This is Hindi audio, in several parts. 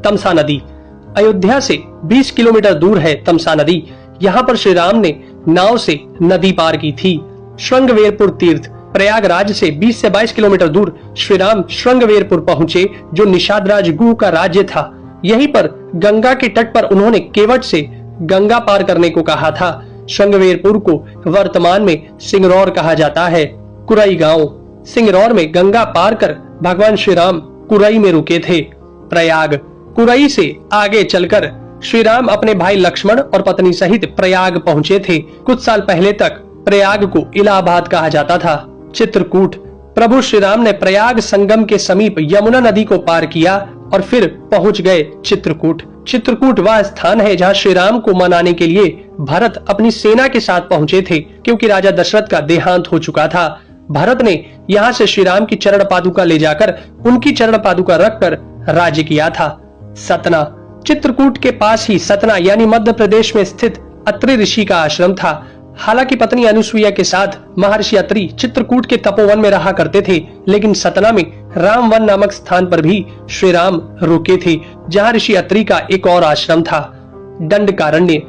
तमसा नदी। अयोध्या से 20 किलोमीटर दूर है तमसा नदी। यहाँ पर श्री राम ने नाव से नदी पार की थी। श्रृंगवेरपुर तीर्थ, प्रयागराज से 20 से 22 किलोमीटर दूर श्री राम श्रृंगवेरपुर पहुंचे, जो निषादराज गुह का राज्य था। यहीं पर गंगा के तट पर उन्होंने केवट से गंगा पार करने को कहा था। श्रृंगवेरपुर को वर्तमान में सिंगरौर कहा जाता है। कुरई गांव, सिंगरौर में गंगा पार कर भगवान श्री राम कुरई में रुके थे। प्रयाग, कुरई से आगे चलकर श्री राम अपने भाई लक्ष्मण और पत्नी सहित प्रयाग पहुंचे थे। कुछ साल पहले तक प्रयाग को इलाहाबाद कहा जाता था। चित्रकूट, प्रभु श्री राम ने प्रयाग संगम के समीप यमुना नदी को पार किया और फिर पहुंच गए चित्रकूट। चित्रकूट वह स्थान है जहां श्री राम को मनाने के लिए भरत अपनी सेना के साथ पहुंचे थे, क्योंकि राजा दशरथ का देहांत हो चुका था। भरत ने यहाँ से श्री राम की चरण पादुका ले जाकर उनकी चरण पादुका रखकर राज्य किया था। सतना, चित्रकूट के पास ही सतना यानी मध्य प्रदेश में स्थित अत्रि ऋषि का आश्रम था। हालांकि पत्नी अनुसुईया के साथ महर्षि अत्रि चित्रकूट के तपोवन में रहा करते थे, लेकिन सतना में रामवन नामक स्थान पर भी श्री राम रुके थे, जहां ऋषि अत्रि का एक और आश्रम था। दंडकारण्य,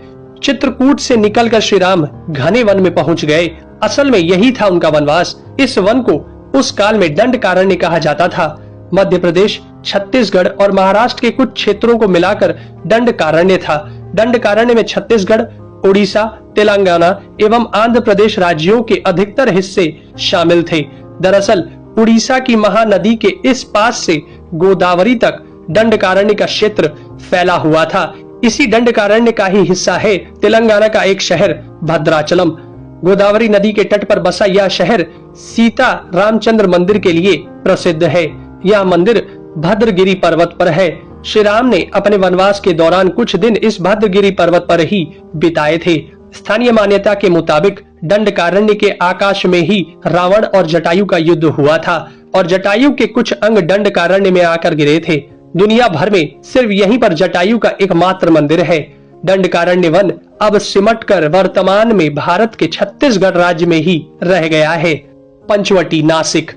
चित्रकूट से निकलकर श्री राम घने वन में पहुंच गए। असल में यही था उनका वनवास। इस वन को उस काल में दंडकारण्य कहा जाता था। मध्य प्रदेश, छत्तीसगढ़ और महाराष्ट्र के कुछ क्षेत्रों को मिलाकर दंडकारण्य था। दंडकारण्य में छत्तीसगढ़, उड़ीसा, तेलंगाना एवं आंध्र प्रदेश राज्यों के अधिकतर हिस्से शामिल थे। दरअसल उड़ीसा की महानदी के इस पास से गोदावरी तक दंडकारण्य का क्षेत्र फैला हुआ था। इसी दंडकारण्य का ही हिस्सा है तेलंगाना का एक शहर भद्राचलम। गोदावरी नदी के तट पर बसा यह शहर सीता रामचंद्र मंदिर के लिए प्रसिद्ध है। यह मंदिर भद्रगिरी पर्वत पर है। श्री राम ने अपने वनवास के दौरान कुछ दिन इस भद्रगिरी पर्वत पर ही बिताए थे। स्थानीय मान्यता के मुताबिक दंडकारण्य के आकाश में ही रावण और जटायु का युद्ध हुआ था और जटायु के कुछ अंग दंडकारण्य में आकर गिरे थे। दुनिया भर में सिर्फ यहीं पर जटायु का एकमात्र मंदिर है। दंडकारण्य वन अब सिमटकर वर्तमान में भारत के छत्तीसगढ़ राज्य में ही रह गया है। पंचवटी, नासिक,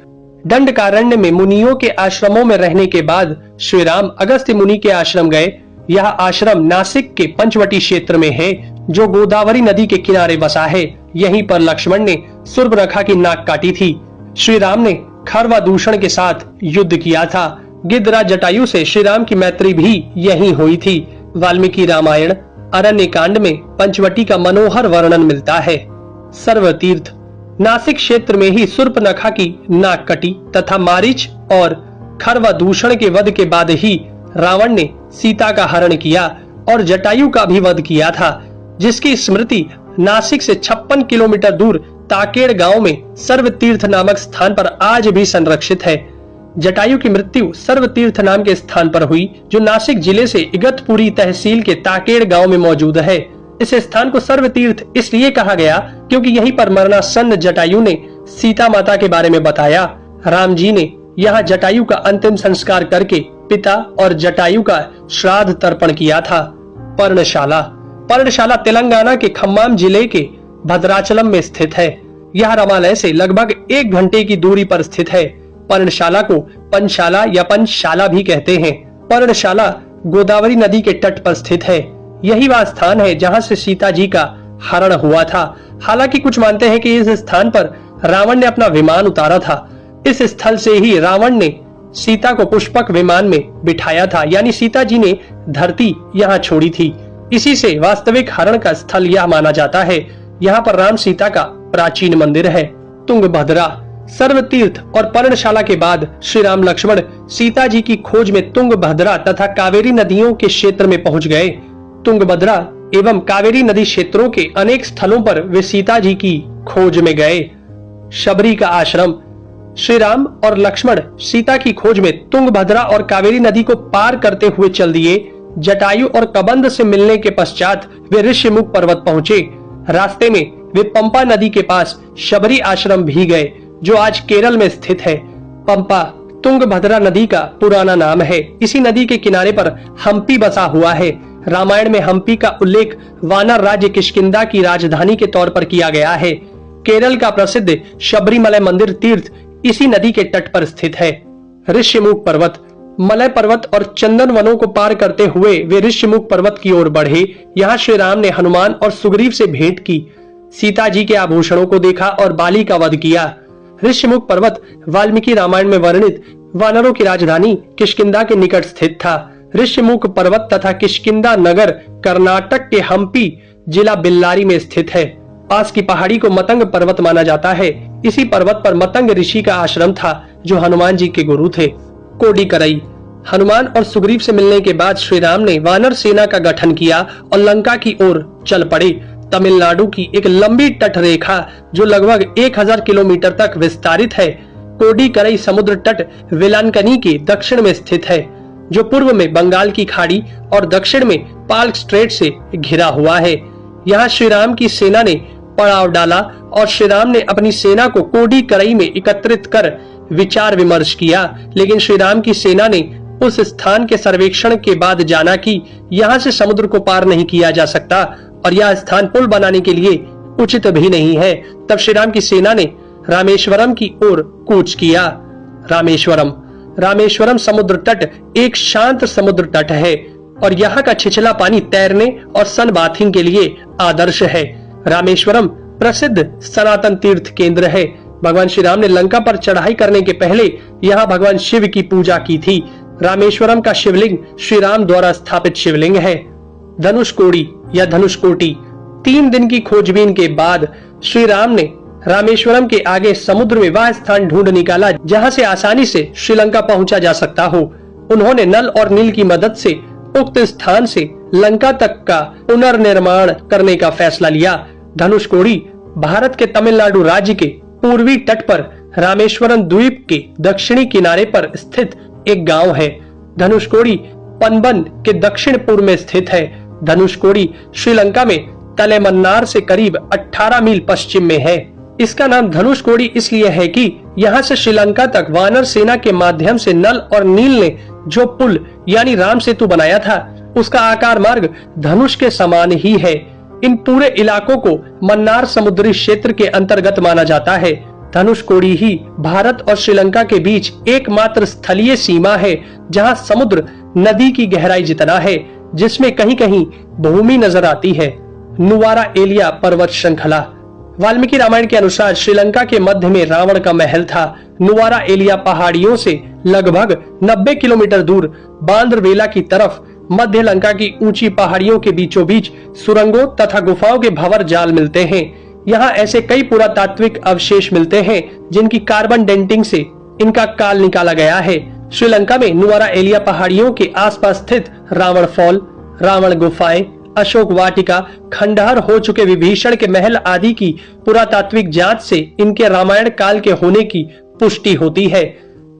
दंडकारण्य में मुनियों के आश्रमों में रहने के बाद श्री राम अगस्त्य मुनि के आश्रम गए। यह आश्रम नासिक के पंचवटी क्षेत्र में है, जो गोदावरी नदी के किनारे बसा है। यहीं पर लक्ष्मण ने सूर्पनखा की नाक काटी थी। श्री राम ने खरवादूषण के साथ युद्ध किया था। गिद्धराज जटायु से श्री राम की मैत्री भी यहीं हुई थी। वाल्मीकि रामायण अरण्य कांड में पंचवटी का मनोहर वर्णन मिलता है। सर्वतीर्थ, नासिक क्षेत्र में ही सूर्पनखा की नाक कटी तथा मारीच और खरवादूषण के वध के बाद ही रावण ने सीता का हरण किया और जटायु का भी वध किया था, जिसकी स्मृति नासिक से 56 किलोमीटर दूर ताकेड़ गांव में सर्वतीर्थ नामक स्थान पर आज भी संरक्षित है। जटायु की मृत्यु सर्वतीर्थ नाम के स्थान पर हुई, जो नासिक जिले से इगतपुरी तहसील के ताकेड़ गांव में मौजूद है। इस स्थान को सर्वतीर्थ इसलिए कहा गया क्योंकि यहीं पर मरणासन्न जटायु ने सीता माता के बारे में बताया। राम जी ने यहाँ जटायु का अंतिम संस्कार करके पिता और जटायु का श्राद्ध तर्पण किया था। पर्णशाला, पर्णशाला तेलंगाना के खम्माम जिले के भद्राचलम में स्थित है। यह रामालय से लगभग 1 घंटे की दूरी पर स्थित है। पर्णशाला को पंचशाला या पंचशाला भी कहते हैं। पर्णशाला गोदावरी नदी के तट पर स्थित है। यही वह स्थान है जहां से सीता जी का हरण हुआ था। हालांकि कुछ मानते हैं कि इस स्थान पर रावण ने अपना विमान उतारा था। इस स्थल से ही रावण ने सीता को पुष्पक विमान में बिठाया था, यानी सीता जी ने धरती यहाँ छोड़ी थी। इसी से वास्तविक हरण का स्थल यह माना जाता है। यहाँ पर राम सीता का प्राचीन मंदिर है। तुंगभद्रा, सर्वतीर्थ और पर्णशाला के बाद श्री राम लक्ष्मण सीता जी की खोज में तुंगभद्रा तथा कावेरी नदियों के क्षेत्र में पहुंच गए। तुंगभद्रा एवं कावेरी नदी क्षेत्रों के अनेक स्थलों पर वे सीता जी की खोज में गए। शबरी का आश्रम, श्री राम और लक्ष्मण सीता की खोज में तुंगभद्रा और कावेरी नदी को पार करते हुए चल दिए। जटायु और कबंध से मिलने के पश्चात वे ऋषिमुख पर्वत पहुंचे। रास्ते में वे पंपा नदी के पास शबरी आश्रम भी गए, जो आज केरल में स्थित है। पंपा तुंगभद्रा नदी का पुराना नाम है। इसी नदी के किनारे पर हम्पी बसा हुआ है। रामायण में हम्पी का उल्लेख वानर राज्य किष्किंधा की राजधानी के तौर पर किया गया है। केरल का प्रसिद्ध शबरीमलय मंदिर तीर्थ इसी नदी के तट पर स्थित है। ऋषिमुख पर्वत, मलय पर्वत और चंदन वनों को पार करते हुए वे ऋषिमुख पर्वत की ओर बढ़े। यहाँ श्री राम ने हनुमान और सुग्रीव से भेंट की, सीता जी के आभूषणों को देखा और बाली का वध किया। ऋषिमुख पर्वत वाल्मीकि रामायण में वर्णित वानरों की राजधानी किष्किंधा के निकट स्थित था। ऋषिमुख पर्वत तथा किष्किंधा नगर कर्नाटक के हम्पी जिला बेल्लारी में स्थित है। पास की पहाड़ी को मतंग पर्वत माना जाता है। इसी पर्वत पर मतंग ऋषि का आश्रम था जो हनुमान जी के गुरु थे। कोडिकरई। हनुमान और सुग्रीव से मिलने के बाद श्री राम ने वानर सेना का गठन किया और लंका की ओर चल पड़े। तमिलनाडु की एक लंबी तट रेखा जो लगभग 1000 किलोमीटर तक विस्तारित है। कोडिकरई समुद्र तट वेलांकनी के दक्षिण में स्थित है, जो पूर्व में बंगाल की खाड़ी और दक्षिण में पाल्क स्ट्रेट से घिरा हुआ है। यहाँ श्री राम की सेना ने पड़ाव डाला और श्री राम ने अपनी सेना को कोडिकरई में एकत्रित कर विचार विमर्श किया, लेकिन श्री राम की सेना ने उस स्थान के सर्वेक्षण के बाद जाना कि यहाँ से समुद्र को पार नहीं किया जा सकता और यह स्थान पुल बनाने के लिए उचित भी नहीं है। तब श्री राम की सेना ने रामेश्वरम की ओर कूच किया। रामेश्वरम समुद्र तट एक शांत समुद्र तट है और यहाँ का छिछला पानी तैरने और सन बाथिंग के लिए आदर्श है। रामेश्वरम प्रसिद्ध सनातन तीर्थ केंद्र है। भगवान श्री राम ने लंका पर चढ़ाई करने के पहले यहाँ भगवान शिव की पूजा की थी। रामेश्वरम का शिवलिंग श्री राम द्वारा स्थापित शिवलिंग है। धनुषकोडी या धनुषकोटी। 3 दिन की खोजबीन के बाद श्री राम ने रामेश्वरम के आगे समुद्र में वह स्थान ढूंढ निकाला जहाँ से आसानी से श्रीलंका पहुंचा जा सकता हो। उन्होंने नल और नील की मदद से उक्त स्थान से लंका तक का पुनर्निर्माण करने का फैसला लिया। धनुषकोडी भारत के तमिलनाडु राज्य के पूर्वी तट पर रामेश्वरम द्वीप के दक्षिणी किनारे पर स्थित एक गांव है। धनुषकोडी पनबन के दक्षिण पूर्व में स्थित है। धनुषकोडी श्रीलंका में तलेमन्नार से करीब 18 मील पश्चिम में है। इसका नाम धनुषकोडी इसलिए है कि यहाँ से श्रीलंका तक वानर सेना के माध्यम से नल और नील ने जो पुल यानी राम सेतु बनाया था, उसका आकार मार्ग धनुष के समान ही है। इन पूरे इलाकों को मन्नार समुद्री क्षेत्र के अंतर्गत माना जाता है। धनुषकोडी ही भारत और श्रीलंका के बीच एकमात्र स्थलीय सीमा है जहां समुद्र नदी की गहराई जितना है, जिसमें कहीं कहीं भूमि नजर आती है। नुवारा एलिया पर्वत श्रृंखला। वाल्मीकि रामायण के अनुसार श्रीलंका के मध्य में रावण का महल था। नुवारा एलिया पहाड़ियों से लगभग 90 किलोमीटर दूर बांद्रवेला की तरफ मध्य लंका की ऊंची पहाड़ियों के बीचों बीच सुरंगों तथा गुफाओं के भंवर जाल मिलते हैं। यहाँ ऐसे कई पुरातात्विक अवशेष मिलते हैं जिनकी कार्बन डेंटिंग से इनका काल निकाला गया है। श्रीलंका में नुवारा एलिया पहाड़ियों के आसपास स्थित रावण फॉल, रावण गुफाएं, अशोक वाटिका, खंडहर हो चुके विभीषण के महल आदि की पुरातात्विक जांच से इनके रामायण काल के होने की पुष्टि होती है।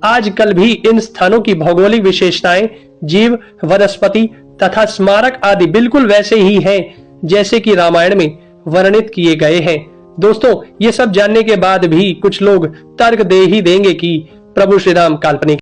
आजकल भी इन स्थानों की भौगोलिक विशेषताएं, जीव, वनस्पति तथा स्मारक आदि बिल्कुल वैसे ही हैं जैसे कि रामायण में वर्णित किए गए हैं। दोस्तों, ये सब जानने के बाद भी कुछ लोग तर्क दे ही देंगे कि प्रभु श्री राम काल्पनिक